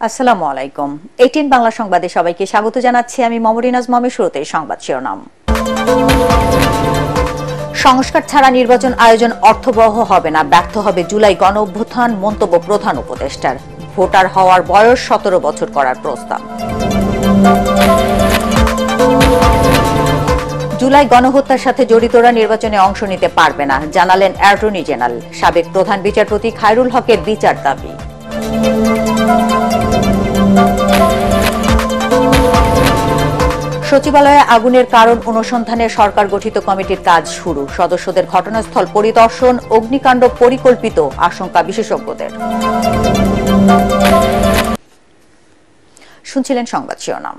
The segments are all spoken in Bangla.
আসসালামু আলাইকুম। 18 বাংলা সংবাদে সবাইকে স্বাগত জানাচ্ছি আমি মমরিনাজ মমি। শুরুতে সংবাদ শিরোনাম। সংস্কার ছাড়া নির্বাচন আয়োজন অর্থবহ হবে না, ব্যর্থ হবে জুলাই গণ অভ্যুত্থান, মন্তব্য প্রধান উপদেষ্টার। ভোটার হওয়ার বয়স 17 বছর করার প্রস্তাব। জুলাই গণহত্যার সাথে জড়িতরা নির্বাচনে অংশ নিতে পারবে না, জানালেন অ্যাটর্নি জেনারেল। সাবেক প্রধান বিচারপতি খায়রুল হকের বিচার দাবি। সচিবালয়ে আগুনের কারণ অনুসন্ধানে সরকার গঠিত কমিটির কাজ শুরু। সদস্যদের ঘটনাস্থল পরিদর্শন, অগ্নিকাণ্ড পরিকল্পিত, আশঙ্কা বিশেষজ্ঞদের। শুনছিলেন সংবাদ শিরোনাম,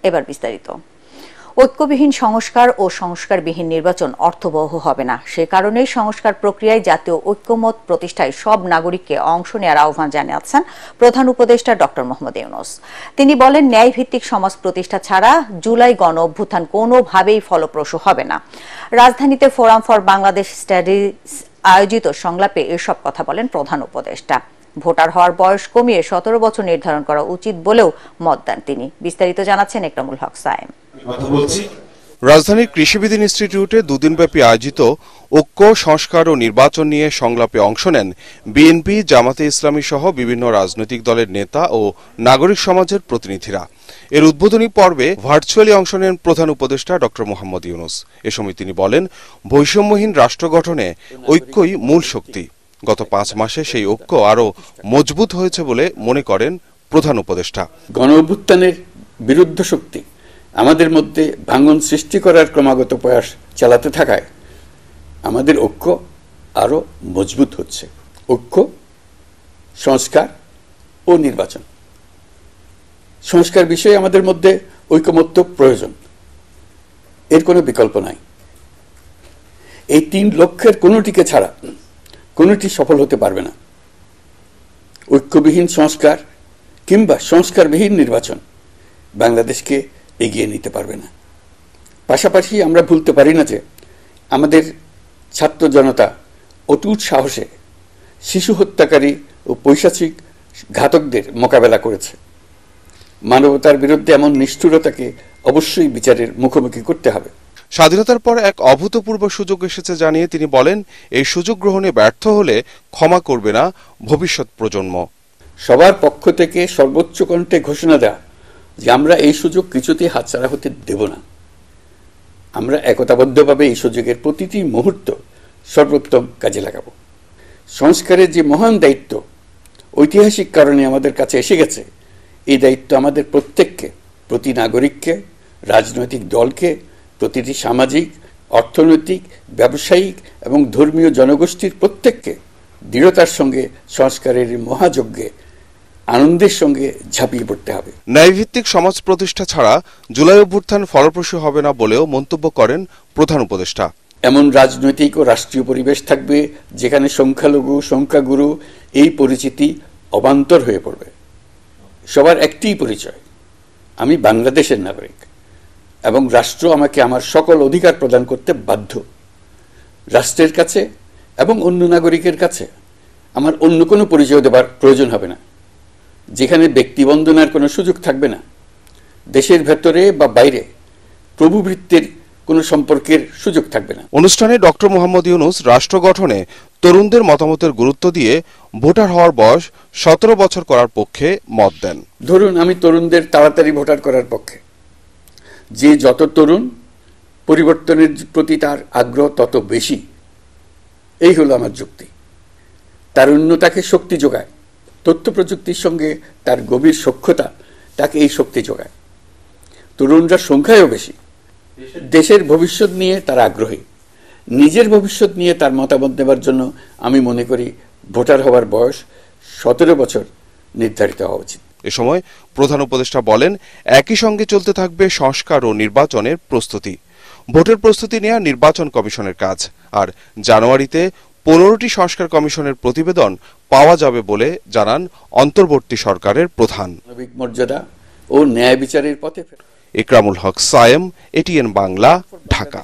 এবার বিস্তারিত। ঐক্যবিহীন সংস্কার ও সংস্কারবিহীন নির্বাচন অর্থবহ হবে না। সে কারণেই সংস্কার প্রক্রিয়ায় জাতীয় ঐক্যমত প্রতিষ্ঠায় সব নাগরিককে অংশ নেওয়ার আহ্বান জানিয়েছেন প্রধান উপদেষ্টা ডক্টর মোহাম্মদ ইউনূস। তিনি বলেন, ন্যায়ভিত্তিক সমাজ প্রতিষ্ঠা ছাড়া জুলাই গণ অভ্যুত্থান কোনোভাবেই ফলপ্রসূ হবে না। রাজধানীতে ফোরাম ফর বাংলাদেশ স্টাডিজ আয়োজিত সংলাপে এসব কথা বলেন প্রধান উপদেষ্টা। ভোটার হওয়ার বয়স কমিয়ে 17 বছর নির্ধারণ করা উচিত বলেও মত দেন তিনি। বিস্তারিত জানাচ্ছেন একরামুল হক সায়েম। রাজধানীর কৃষিবিদ ইনস্টিটিউটে দুদিনব্যাপী আয়োজিত ঐক্য, সংস্কার ও নির্বাচন নিয়ে সংলাপে অংশ নেন বিএনপি, জামাতে ইসলামী সহ বিভিন্ন রাজনৈতিক দলের নেতা ও নাগরিক সমাজের প্রতিনিধিরা। এর উদ্বোধনী পর্বে ভার্চুয়ালি অংশ নেন প্রধান উপদেষ্টা ডক্টর মোহাম্মদ ইউনূস। এ সময় তিনি বলেন, বৈষম্যহীন রাষ্ট্র গঠনে ঐক্যই মূল শক্তি। গত 5 মাসে সেই ঐক্য আরও মজবুত হয়েছে বলে মনে করেন প্রধান উপদেষ্টা। গণ অভ্যুত্থানের বিরুদ্ধ শক্তি আমাদের মধ্যে ভাঙন সৃষ্টি করার ক্রমাগত প্রয়াস চালাতে থাকায় আমাদের ঐক্য আরো মজবুত হচ্ছে। ঐক্য, সংস্কার ও নির্বাচন। সংস্কার বিষয়ে আমাদের মধ্যে ঐকমত্য প্রয়োজন, এর কোনো বিকল্প নাই। এই 3 লক্ষ্যের কোনোটিকে ছাড়া কোনোটি সফল হতে পারবে না। ঐক্যবিহীন সংস্কার কিংবা সংস্কারবিহীন নির্বাচন বাংলাদেশকে এগিয়ে নিতে পারবে না। পাশাপাশি আমরা ভুলতে পারি না যে আমাদের ছাত্র জনতা অটুট সাহসে শিশু হত্যাকারী ও পৈশাচিক ঘাতকদের মোকাবেলা করেছে। মানবতার বিরুদ্ধে এমন নিষ্ঠুরতাকে অবশ্যই বিচারের মুখোমুখি করতে হবে। স্বাধীনতার পর এক অভূতপূর্ব সুযোগ এসেছে জানিয়ে তিনি বলেন, এই সুযোগ গ্রহণে ব্যর্থ হলে ক্ষমা করবে না ভবিষ্যৎ প্রজন্ম। সবার পক্ষ থেকে সর্বোচ্চ কণ্ঠে ঘোষণা দেয়া যে আমরা এই সুযোগ কিছুতেই হাতছাড়া হতে দেব না। আমরা একতাবদ্ধভাবে এই সুযোগের প্রতিটি মুহূর্ত সর্বোত্তম কাজে লাগাব। সংস্কারের যে মহান দায়িত্ব ঐতিহাসিক কারণে আমাদের কাছে এসে গেছে, এই দায়িত্ব আমাদের প্রত্যেককে, প্রতি নাগরিককে, রাজনৈতিক দলকে, প্রতিটি সামাজিক, অর্থনৈতিক, ব্যবসায়িক এবং ধর্মীয় জনগোষ্ঠীর প্রত্যেককে দৃঢ়তার সঙ্গে সংস্কারের মহাযজ্ঞে আনন্দের সঙ্গে ঝাঁপিয়ে পড়তে হবে। ন্যায়ভিত্তিক সমাজ প্রতিষ্ঠা ছাড়া জুলাই অভ্যুত্থান ফলপ্রসূ হবে না বলেও মন্তব্য করেন প্রধান উপদেষ্টা। এমন রাজনৈতিক ও রাষ্ট্রীয় পরিবেশ থাকবে যেখানে সংখ্যালঘু, সংখ্যাগুরু এই পরিচিতি অবান্তর হয়ে পড়বে। সবার একটিই পরিচয়, আমি বাংলাদেশের নাগরিক এবং রাষ্ট্র আমাকে আমার সকল অধিকার প্রদান করতে বাধ্য। রাষ্ট্রের কাছে এবং অন্য নাগরিকের কাছে আমার অন্য কোনো পরিচয় দেবার প্রয়োজন হবে না, যেখানে ব্যক্তিবন্দনার কোনো সুযোগ থাকবে না। দেশের ভেতরে বা বাইরে প্রভুভৃত্যের কোনো সম্পর্কের সুযোগ থাকবে না। অনুষ্ঠানে ডক্টর মোহাম্মদ ইউনূস রাষ্ট্র গঠনে তরুণদের মতামতের গুরুত্ব দিয়ে ভোটার হওয়ার বয়স 17 বছর করার পক্ষে মত দেন। ধরুন, আমি তরুণদের তাড়াতাড়ি ভোটার করার পক্ষে। যে যত তরুণ, পরিবর্তনের প্রতি তার আগ্রহ তত বেশি, এই হলো আমার যুক্তি। তারুণ্য তাকে শক্তি যোগায়, তথ্য প্রযুক্তির সঙ্গে তার গভীর সখ্যতা তাকে এই শক্তি যোগায়। তরুণরা সংখ্যায়ও বেশি, দেশের ভবিষ্যৎ নিয়ে তারা আগ্রহী। নিজের ভবিষ্যৎ নিয়ে তার মতামত দেওয়ার জন্য আমি মনে করি ভোটার হওয়ার বয়স 17 বছর নির্ধারিত হওয়া উচিত। এ সময় প্রধান উপদেষ্টা বলেন, একই সঙ্গে চলতে থাকবে সংস্কার ও নির্বাচনের প্রস্তুতি। ভোটের প্রস্তুতি নেওয়া নির্বাচন কমিশনের কাজ, আর জানুয়ারিতে 15টি সংস্কার কমিশনের প্রতিবেদন পাওয়া যাবে বলে জানান অন্তর্বর্তী সরকারের প্রধান। মানবিক মর্যাদা ও ন্যায় বিচারের পথে একরামুল হক সায়েম, এটিএন বাংলা, ঢাকা।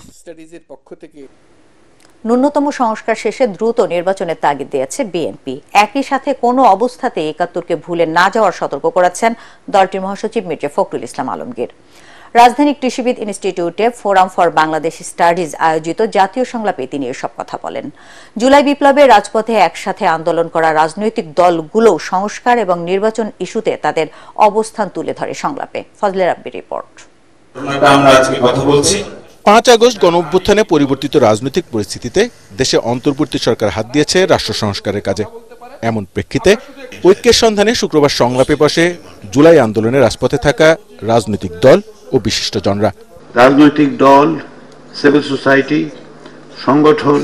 ন্যূনতম সংস্কার শেষে দ্রুত নির্বাচনের তাগিদ দিয়েছে বিএনপি। একই সাথে কোনো অবস্থাতে ৭১কে ভুলে না যাওয়ার সতর্ক করেছেন দলটির মহাসচিব মির্জা ফখরুল ইসলাম আলমগীর। রাজধানী কৃষিবিদ ইনস্টিটিউটে ফোরাম ফর বাংলাদেশ স্টাডিজ আয়োজিত জাতীয় সংলাপে তিনি এসব কথা বলেন। জুলাই বিপ্লবে রাজপথে একসাথে আন্দোলন করা রাজনৈতিক দলগুলো সংস্কার এবং নির্বাচন ইস্যুতে তাদের অবস্থান তুলে ধরে সংলাপে। ফজলে রাব্বির রিপোর্ট। ৫ আগস্ট গণঅভ্যুত্থানে পরিবর্তিত রাজনৈতিক পরিস্থিতিতে দেশে অন্তর্বর্তী সরকার হাত দিয়েছে রাষ্ট্র সংস্কারের কাজে। এমন প্রেক্ষিতে ঐক্যের সন্ধানে শুক্রবার সংলাপে বসে জুলাই আন্দোলনে রাজপথে থাকা রাজনৈতিক দল ও বিশিষ্টজনরা। রাজনৈতিক দল, সিভিল সোসাইটি, সংগঠন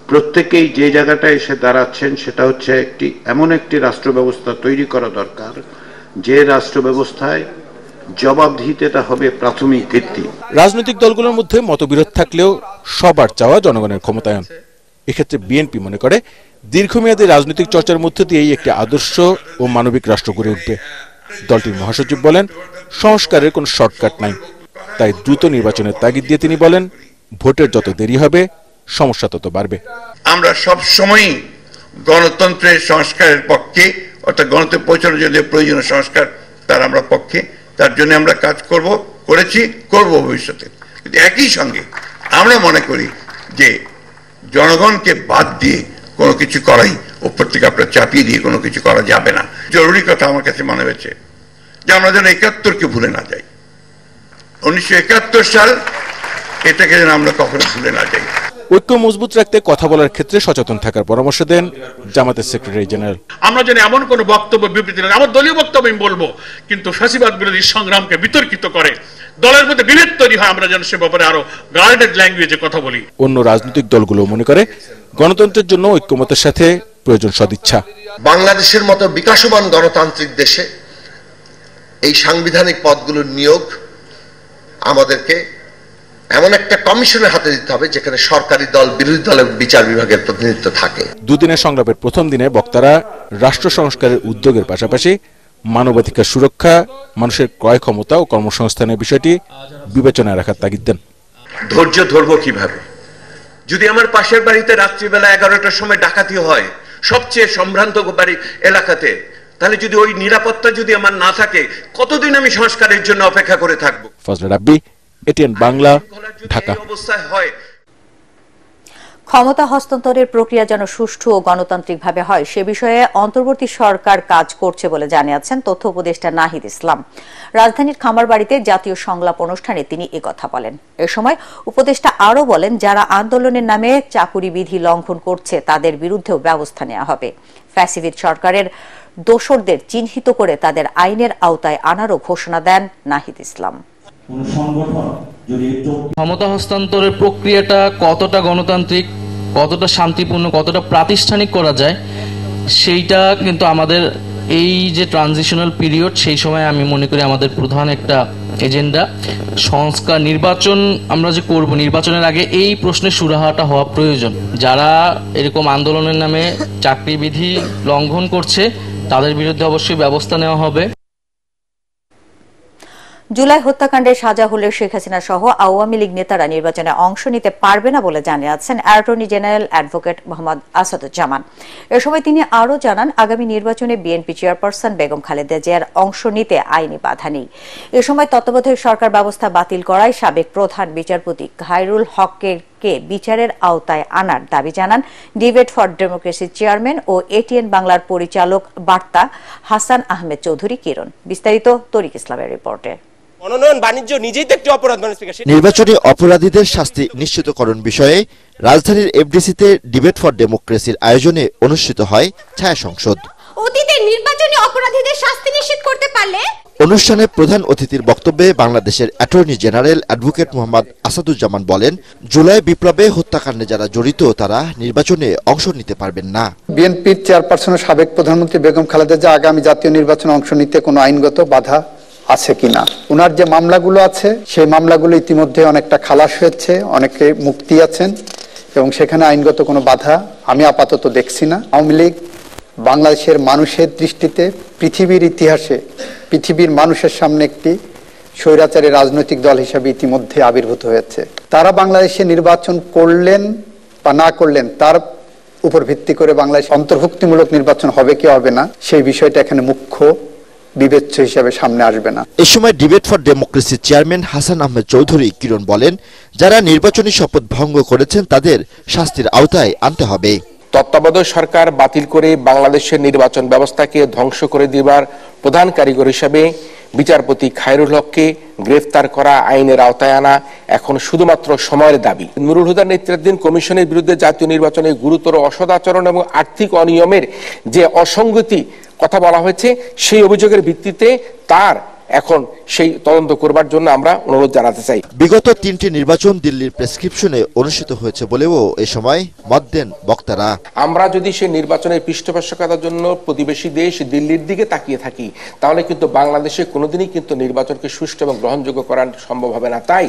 প্রত্যেকেই যে জায়গাটায় এসে দাঁড়াচ্ছেন সেটা হচ্ছে এমন একটি রাষ্ট্র ব্যবস্থা তৈরি করা দরকার যে রাষ্ট্র ব্যবস্থায় জবাবদিহিতা হবে প্রাথমিক ভিত্তি। রাজনৈতিক দলগুলোর মধ্যে মতবিরোধ থাকলেও সবার চাওয়া জনগণের ক্ষমতায়ন। এক্ষেত্রে বিএনপি মনে করে দীর্ঘমেয়াদী রাজনৈতিক চর্চার মধ্য দিয়েই একটি আদর্শ ও মানবিক রাষ্ট্র গড়ে উঠবে। দলটির মহাসচিব বলেন, সংস্কারের কোনো শর্টকাট নাই, তাই দ্রুত নির্বাচনের তাগিদ দিয়ে তিনি বলেন, ভোটের যত দেরি হবে সমস্যা তত বাড়বে। আমরা সব সময়ই গণতন্ত্রের সংস্কারের পক্ষে, অর্থাৎ গণতন্ত্র পৌঁছানোর জন্য প্রয়োজনীয় সংস্কার তার আমরা পক্ষে, তার জন্য আমরা কাজ করেছি, করব ভবিষ্যতে। কিন্তু একই সঙ্গে আমরা মনে করি যে জনগণকে বাদ দিয়ে কোনো কিছু করাই উপর থেকে আপনার চাপিয়ে দিয়ে কোনো কিছু করা যাবে না। জরুরি কথা আমার কাছে মনে হয়েছে যে আমরা যেন ৭১কে ভুলে না যাই। ১৯৭১ সাল, এটাকে যেন আমরা কখনো ভুলে না যাই। ঐক্য মজবুত রাখতে কথা বলার ক্ষেত্রে সচেতন থাকার পরামর্শ দেন জামাতের সেক্রেটারি জেনারেল। আমরা যেন এমন কোন বক্তব্য বিবৃতি নেই, আমার দলীয় বক্তব্য আমি বলবো, কিন্তু ফ্যাসিবাদ বিরোধী সংগ্রামকে বিতর্কিত করে দলের মধ্যে বিভেদ তৈরি হয়, আমরা যেন সে ব্যাপারে আরো গার্ডেড ল্যাঙ্গুয়েজে কথা বলি। অন্য রাজনৈতিক দলগুলো মনে করে গণতন্ত্রের জন্য ঐক্যমতের সাথে প্রয়োজন সদিচ্ছা। বাংলাদেশের মতো বিকাশমান গণতান্ত্রিক দেশে এই সাংবিধানিক পদগুলোর নিয়োগ আমাদেরকে এমন একটা কমিশনের হাতে দিতে হবে যেখানে সরকারি দল, বিরোধী দলের বিচার বিভাগের প্রতিনিধিত্ব থাকে। দুদিনের সংলাপের প্রথম দিনে বক্তারা রাষ্ট্র সংস্কারের উদ্যোগের পাশাপাশি মানবাধিকার সুরক্ষা, মানুষের ক্রয় ক্ষমতা ও কর্মসংস্থানের বিষয়টি বিবেচনায় রাখার তাগিদ দেন। ধৈর্য ধরবো কিভাবে যদি আমার পাশের বাড়িতে রাত্রিবেলা 11টার সময় ডাকাতি হয়, সবচেয়ে সম্ভ্রান্ত বাড়ি এলাকাতে, তাহলে যদি ওই নিরাপত্তা যদি আমার না থাকে, কতদিন আমি সংস্কারের জন্য অপেক্ষা করে থাকবো? ফজলে রাব্বি, এটিএন বাংলা, ঢাকা। অবস্থায় হয় ক্ষমতা হস্তান্তরের প্রক্রিয়া যেন সুষ্ঠু ও গণতান্ত্রিকভাবে হয় সে বিষয়ে অন্তর্বর্তী সরকার কাজ করছে বলে জানিয়েছেন তথ্য উপদেষ্টা নাহিদ ইসলাম। রাজধানীর খামারবাড়িতে জাতীয় সংলাপ অনুষ্ঠানে তিনি একথা বলেন। এ সময় উপদেষ্টা আরও বলেন, যারা আন্দোলনের নামে চাকুরি বিধি লঙ্ঘন করছে তাদের বিরুদ্ধেও ব্যবস্থা নেওয়া হবে। ফ্যাসিবাদ সরকারের দোসরদের চিহ্নিত করে তাদের আইনের আওতায় আনারও ঘোষণা দেন নাহিদ ইসলাম। ক্ষমতা হস্তান্তরের প্রক্রিয়াটা কতটা গণতান্ত্রিক, কতটা শান্তিপূর্ণ, কতটা প্রাতিষ্ঠানিক করা যায়, সেইটা কিন্তু আমাদের এই যে ট্রানজিশনাল পিরিয়ড, সেই সময় আমি মনে করি আমাদের প্রধান একটা এজেন্ডা সংস্কার। নির্বাচন আমরা যে করব, নির্বাচনের আগে এই প্রশ্নের সুরাহাটা হওয়া প্রয়োজন। যারা এরকম আন্দোলনের নামে চাকরি বিধি লঙ্ঘন করছে তাদের বিরুদ্ধে অবশ্যই ব্যবস্থা নেওয়া হবে। জুলাই হত্যাকাণ্ডে সাজা হলে শেখ হাসিনা সহ আওয়ামী লীগ নেতারা নির্বাচনে অংশ নিতে পারবে না বলে জানিয়েছেন attorney general advocate Mohammad Asaduzzaman. এ সময় তিনি আরও জানান, আগামী নির্বাচনে বিএনপি চেয়ারপারসন বেগম খালেদা জিয়ার অংশ নিতে আইনি বাধা নেই। এ সময় তত্ত্বাবধায়ক সরকার ব্যবস্থা বাতিল করায় সাবেক প্রধান বিচারপতি খায়রুল হককে বিচারের আওতায় আনার দাবি জানান ডিবেট ফর ডেমোক্রেসির চেয়ারম্যান ও এটিএন বাংলার পরিচালক বার্তা হাসান আহমেদ চৌধুরী কিরণ। বিস্তারিত তরিক ইসলামের রিপোর্টে। মনোনয়ন বাণিজ্য নিজেই তো একটি অপরাধ। নির্বাচনী অপরাধীদের শাস্তি নিশ্চিতকরণ বিষয়ে রাজধানীর এফডিসিতে ডিবেট ফর ডেমোক্রেসির আয়োজনে অনুষ্ঠিত হয় ছায়া সংসদ। অতীতে নির্বাচনী অপরাধীদের শাস্তি নিশ্চিত করতে পারলে। অনুষ্ঠানে প্রধান অতিথির বক্তব্যে বাংলাদেশের attorney general advocate Mohammad Asaduzzaman বলেন, জুলাই বিপ্লবে হত্যাকাণ্ডে যারা জড়িত তারা নির্বাচনে অংশ নিতে পারবেন না। বিএনপির চেয়ারপারসন ও সাবেক প্রধানমন্ত্রী বেগম খালেদা জিয়া আগামী জাতীয় নির্বাচনে অংশ নিতে কোনো আইনগত বাধা আছে কিনা, ওনার যে মামলাগুলো আছে সেই মামলাগুলো ইতিমধ্যে অনেকটা খালাস হয়েছে, অনেকে মুক্তি আছেন এবং সেখানে আইনগত কোনো বাধা আমি আপাতত দেখছি না। আওয়ামী লীগ বাংলাদেশের মানুষের দৃষ্টিতে পৃথিবীর ইতিহাসে পৃথিবীর মানুষের সামনে একটি স্বৈরাচারী রাজনৈতিক দল হিসেবে ইতিমধ্যে আবির্ভূত হয়েছে। তারা বাংলাদেশে নির্বাচন করলেন বা না করলেন তার উপর ভিত্তি করে বাংলাদেশ অন্তর্ভুক্তিমূলক নির্বাচন হবে কি হবে না সেই বিষয়টা এখানে মুখ্য বিবেচ্য হিসাবে সামনে আসবে না। এ সময় ডিবেট ফর ডেমোক্রেসির চেয়ারম্যান হাসান আহমেদ চৌধুরী কিরণ বলেন, যারা নির্বাচনী শপথ ভঙ্গ করেছেন তাদের শাস্তির আওতায় আনতে হবে। তত্ত্বাবধায়ক সরকার বাতিল করে বাংলাদেশের নির্বাচন ব্যবস্থাকে ধ্বংস করে দেবার প্রধান কারিগর হিসেবে বিচারপতি খায়রুল হককে গ্রেফতার করা, আইনের আওতায় আনা এখন শুধুমাত্র সময়ের দাবি। নুরুল হুদার নেতৃত্বাধীন কমিশনের বিরুদ্ধে জাতীয় নির্বাচনে গুরুতর অসদাচরণ এবং আর্থিক অনিয়মের যে অসঙ্গতি কথা বলা হয়েছে, সেই অভিযোগের ভিত্তিতে তার এখন সেই তদন্ত করবার জন্য আমরা অনুরোধ জানাতে চাই। বিগত 3টি নির্বাচন দিল্লির প্রেসক্রিপশনে অনুষ্ঠিত হয়েছে বলেও এ সময় মত দেন বক্তারা। আমরা যদি সেই নির্বাচনের পৃষ্ঠপোষকতার জন্য প্রতিবেশী দেশ দিল্লির দিকে তাকিয়ে থাকি, তাহলে কিন্তু বাংলাদেশে কোনোদিনই কিন্তু নির্বাচনকে সুষ্ঠু এবং গ্রহণযোগ্য করা সম্ভব হবে না। তাই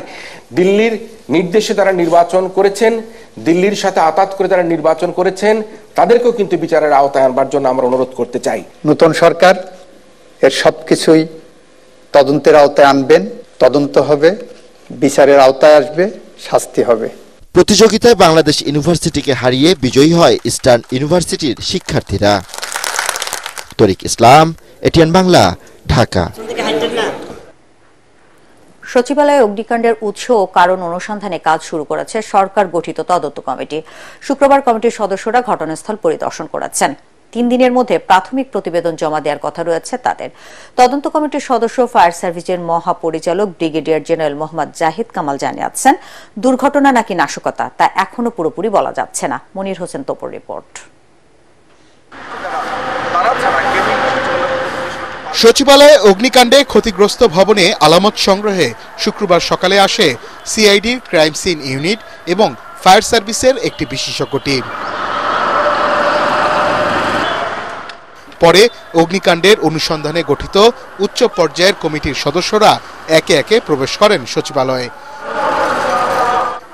দিল্লির নির্দেশে তারা নির্বাচন করেছেন, দিল্লির সাথে আতাত করে তারা নির্বাচন করেছেন, তাদেরকেও কিন্তু বিচারের আওতায় আনবার জন্য আমরা অনুরোধ করতে চাই। নতুন সরকার এর সবকিছুই তদন্তের আওতায় আনবেন, তদন্ত হবে, বিচারের আওতায় আসবে, শাস্তি হবে। প্রতিযোগিতায় বাংলাদেশ ইউনিভার্সিটিকে হারিয়ে বিজয়ী হয় ইস্টার্ন ইউনিভার্সিটির শিক্ষার্থীরা। তরিক ইসলাম, এটিএন বাংলা, ঢাকা। সচিবালয়ে অগ্নিকাণ্ডের উৎস ও কারণ অনুসন্ধানে কাজ শুরু করেছে সরকার গঠিত তদন্ত কমিটি। শুক্রবার কমিটির সদস্যরা ঘটনাস্থল পরিদর্শন করেছেন। 3 দিনের মধ্যে প্রাথমিক প্রতিবেদন জমা দেওয়ার কথা রয়েছে তাদের। তদন্ত কমিটির সদস্য ফায়ার সার্ভিসের মহাপরিচালক ব্রিগেডিয়ার জেনারেল মোহাম্মদ জাহিদ কামাল জানিয়েছেন, দুর্ঘটনা নাকি নাশকতা তা এখনো পুরোপুরি বলা যাচ্ছে না। মনির হোসেন তোপর রিপোর্ট। সচিবালয়ে অগ্নিকাণ্ডে ক্ষতিগ্রস্ত ভবনে আলামত সংগ্রহে শুক্রবার সকালে আসে সিআইডির ক্রাইম সিন ইউনিট এবং ফায়ার সার্ভিসের একটি বিশেষজ্ঞ টিম। পরে অগ্নিকাণ্ডের অনুসন্ধানে গঠিত উচ্চ পর্যায়ের কমিটির সদস্যরা একে একে প্রবেশ করেন সচিবালয়ে।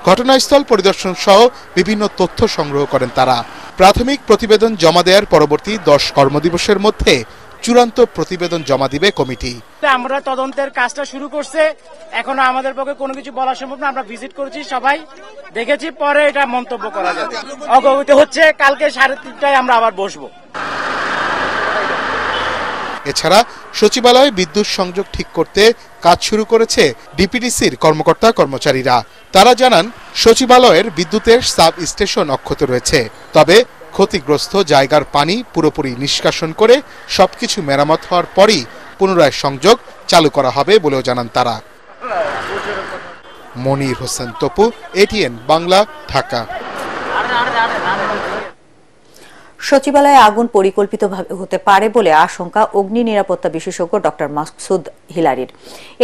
ঘটনাস্থল পরিদর্শন সহ বিভিন্ন তথ্য সংগ্রহ করেন তারা। প্রাথমিক প্রতিবেদন জমা দেওয়ার পরবর্তী 10 কর্মদিবসের মধ্যে চূড়ান্ত প্রতিবেদন জমা দিবে কমিটি। আমরা তদন্তের কাজটা শুরু করছে, এখনো আমাদের পক্ষে কোনো কিছু বলা সম্ভব না। আমরা ভিজিট করেছি, সবাই দেখেছি, পরে এটা মন্তব্য করা যাবে। অগ্রগতি হচ্ছে, কালকে 3:30টায় আমরা আবার বসবো। এছাড়া সচিবালয়ে বিদ্যুৎ সংযোগ ঠিক করতে কাজ শুরু করেছে ডিপিডিসির কর্মকর্তা কর্মচারীরা। তারা জানান, সচিবালয়ের বিদ্যুতের সাব স্টেশন অক্ষত রয়েছে, তবে ক্ষতিগ্রস্ত জায়গার পানি পুরোপুরি নিষ্কাশন করে সবকিছু মেরামত হওয়ার পরই পুনরায় সংযোগ চালু করা হবে বলেও জানান তারা। মনির হোসেন তপু, এটিএন বাংলা, ঢাকা। সচিবালয়ে আগুন পরিকল্পিতভাবে হতে পারে বলে আশঙ্কা অগ্নি নিরাপত্তা বিশেষজ্ঞ ডক্টর মাকসুদ হিলারির।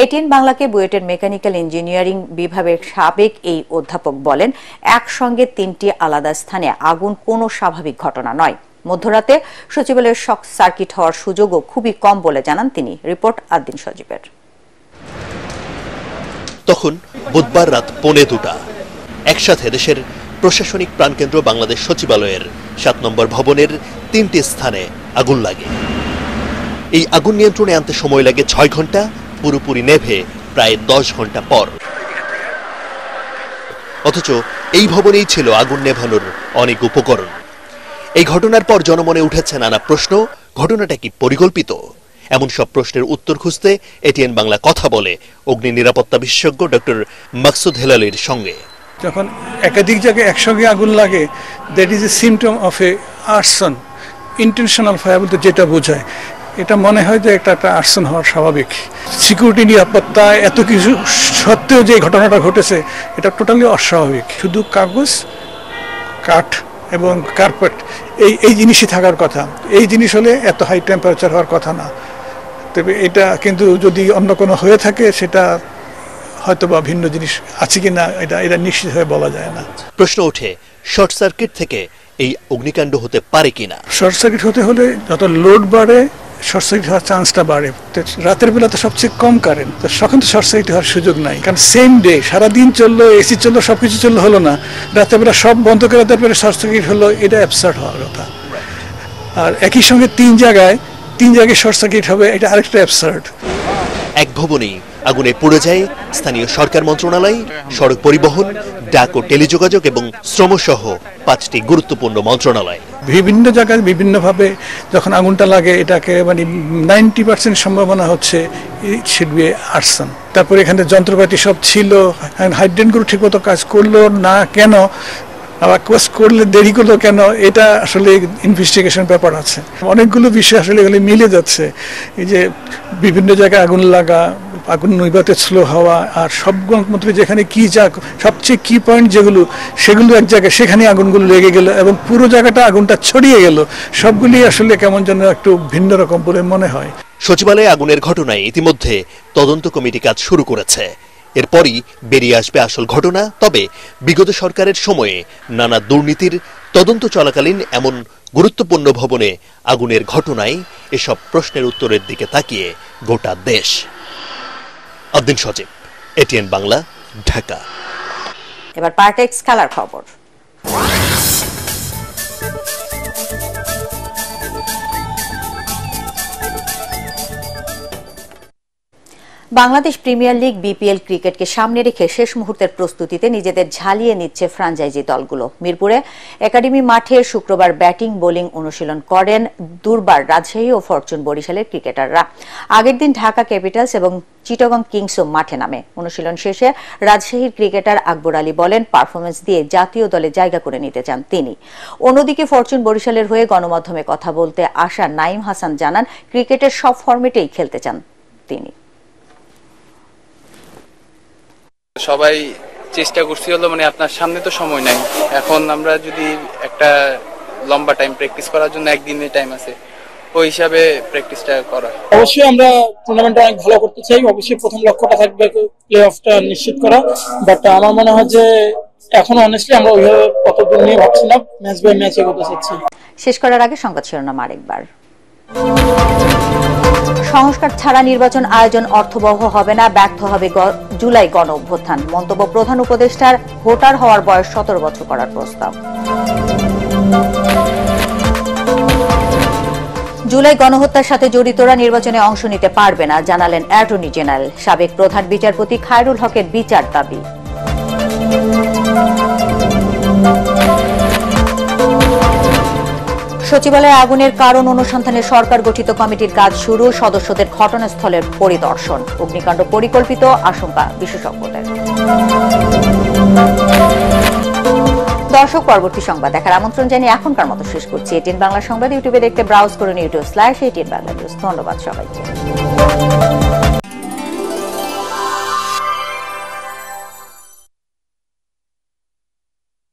এটিএন বাংলাকে বুয়েটের মেকানিক্যাল ইঞ্জিনিয়ারিং বিভাগের সাবেক এই অধ্যাপক বলেন, একসঙ্গে 3টি আলাদা স্থানে আগুন কোনো স্বাভাবিক ঘটনা নয়। মধ্যরাতে সচিবালয়ের শক সার্কিট হওয়ার সুযোগও খুবই কম বলে জানান তিনি। রিপোর্ট আদ্দিন সজীবের। তখন বুধবার রাত 1:45 একসাথে দেশের প্রশাসনিক প্রাণকেন্দ্র বাংলাদেশ সচিবালয়ের 7 নম্বর ভবনের 3টি স্থানে আগুন লাগে। এই আগুন নিয়ন্ত্রণে আনতে সময় লাগে 6 ঘন্টা, পুরোপুরি নেভে প্রায় 10 ঘন্টা পর। অথচ এই ভবনেই ছিল আগুন নেভানোর অনেক উপকরণ। এই ঘটনার পর জনমনে উঠেছে নানা প্রশ্ন। ঘটনাটা কি পরিকল্পিত? এমন সব প্রশ্নের উত্তর খুঁজতে এটিএন বাংলা কথা বলে অগ্নি নিরাপত্তা বিশেষজ্ঞ ডক্টর মাকসুদ হিলালির সঙ্গে। যখন একাধিক জায়গায় একসঙ্গে আগুন লাগে, that is a symptom of A arson. Intentional fire বলতে যেটা বোঝায়, এটা মনে হয় যে একটা আর্সন হওয়ার স্বাভাবিক। সিকিউরিটি নিরাপত্তা এত কিছু সত্ত্বেও যে ঘটনাটা ঘটেছে, এটা টোটালি অস্বাভাবিক। শুধু কাগজ, কাঠ এবং কার্পেট এই জিনিসই থাকার কথা। এই জিনিস হলে এত হাই টেম্পারেচার হওয়ার কথা না। তবে এটা কিন্তু যদি অন্য কোনো হয়ে থাকে, সেটা হয়তো বা ভিন্ন জিনিস আছে কিনা এটা নিশ্চিত হয়ে বলা যায় না। প্রশ্ন ওঠে, শর্ট সার্কিট থেকে এই অগ্নিকাণ্ড হতে পারে কিনা? শর্ট সার্কিট হতে হলে যত লোড বাড়ে, শর্ট সার্কিট হওয়ার চান্সটা বাড়ে। রাতের বেলা তো সবচেয়ে কম কারেন্ট, তো সখন তো শর্ট সার্কিট হওয়ার সুযোগ নাই। কারণ সেম ডে সারাদিন চললো, এসি চললো, সবকিছু চললো, হলো না। রাতের বেলা সব বন্ধ করে দেওয়ার পরে শর্ট সার্কিট হলো, এটা অ্যাবসার্ড হওয়ার কথা। আর একই সঙ্গে 3 জায়গায় শর্ট সার্কিট হবে, এটা আরেকটা অ্যাবসার্ড। এক ভবনেই আগুনে পুড়ে যায় স্থানীয় সরকার মন্ত্রণালয়, সড়ক পরিবহন, ডাক ও টেলিযোগাযোগ এবং শ্রমসহ 5টি গুরুত্বপূর্ণ মন্ত্রণালয়। বিভিন্ন জায়গায় বিভিন্নভাবে যখন আগুনটা লাগে এটাকে মানে 90% সম্ভাবনা হচ্ছে ইট শুড বি আর্সন। তারপরে এখানে যন্ত্রপাতি সব ছিল, হাইড্রেন্টগুলো ঠিকমতো কাজ করলো না কেন, আবার কোর্স করলে দেরি করলো কেন, এটা আসলে ইনভেস্টিগেশন ব্যাপার আছে। অনেকগুলো বিষয় আসলে এগুলো মিলে যাচ্ছে। এই যে বিভিন্ন জায়গায় আগুন লাগা, আগুন নিভাতে স্লো হওয়া, আর সবগুলো যেখানে কি যা সবচেয়ে কি পয়েন্ট যেগুলো সেগুলো এক জায়গায় সেখানে আগুনগুলো লেগে গেল এবং পুরো জায়গাটা আগুনটা ছড়িয়ে গেল, সবগুলি আসলে কেমন যেন একটু ভিন্ন রকম বলে মনে হয়। সচিবালয়ে আগুনের ঘটনায় ইতিমধ্যে তদন্ত কমিটি কাজ শুরু করেছে। এরপরই বেরিয়ে আসবে আসল ঘটনা। তবে বিগত সরকারের সময়ে নানা দুর্নীতির তদন্ত চলাকালীন এমন গুরুত্বপূর্ণ ভবনে আগুনের ঘটনায় এসব প্রশ্নের উত্তরের দিকে তাকিয়ে গোটা দেশ। আব্দিন সজীব, এটিএন বাংলা, ঢাকা। এবার পার্টেক্স খেলার খবর। বাংলাদেশ প্রিমিয়ার লিগ বিপিএল ক্রিকেটকে সামনে রেখে শেষ মুহূর্তের প্রস্তুতিতে নিজেদের ঝালিয়ে নিচ্ছে ফ্রাঞ্চাইজি দলগুলো। মিরপুরে একাডেমি মাঠে শুক্রবার ব্যাটিং বোলিং অনুশীলন করেন দুর্বার রাজশাহী ও ফরচুন বরিশালের ক্রিকেটাররা। আগের দিন ঢাকা ক্যাপিটালস এবং চিটাগং কিংসও মাঠে নামে। অনুশীলন শেষে রাজশাহীর ক্রিকেটার আকবর আলী বলেন, পারফরমেন্স দিয়ে জাতীয় দলে জায়গা করে নিতে চান তিনি। অন্যদিকে ফরচুন বরিশালের হয়ে গণমাধ্যমে কথা বলতে আসা নাইম হাসান জানান, ক্রিকেটের সব ফরম্যাটেই খেলতে চান তিনি। সবাই চেষ্টা করছি হলো মানে আপনার সামনে তো সময় নাই, এখন আমরা যদি একটা লম্বা টাইম প্র্যাকটিস করার জন্য একদিনের টাইম আছে, ওই হিসাবে প্র্যাকটিসটা করা। অবশ্যই আমরা টুর্নামেন্টটা অনেক ভালো করতে চাই, অবশ্যই প্রথম লক্ষ্যটা থাকবে প্লে অফটা নিশ্চিত করা, বাট আমার মনে হয় যে এখন অনেস্টলি আমরা ওইভাবে কত দূর নিয়ে ভাবছি না, ম্যাচ বাই ম্যাচ এগোতে চাচ্ছি। শেষ করার আগে সংবাদ শিরোনাম আরেকবার। সংস্কার ছাড়া নির্বাচন আয়োজন অর্থবহ হবে না, ব্যর্থ হবে জুলাই গণ অভ্যুত্থান। মন্তব্য প্রধান উপদেষ্টার, ভোটার হওয়ার বয়স 17 বছর করার প্রস্তাব। জুলাই গণহত্যার সাথে জড়িতরা নির্বাচনে অংশ নিতে পারবে না, জানালেন অ্যাটর্নি জেনারেল। সাবেক প্রধান বিচারপতি খায়রুল হকের বিচার দাবি। সচিবালয়ে আগুনের কারণ অনুসন্ধানে সরকার গঠিত কমিটির কাজ শুরু, সদস্যদের ঘটনাস্থলের পরিদর্শন। অগ্নিকাণ্ড পরিকল্পিত, আশঙ্কা বিশেষজ্ঞদের। দর্শক, পরবর্তী সংবাদ দেখার আমন্ত্রণ জানিয়ে এখনকার মতো শেষ করছি। এটিএন বাংলা সংবাদ ইউটিউবে দেখতে ব্রাউজ করুন youtube/ATN Bangla News। ধন্যবাদ সবাইকে।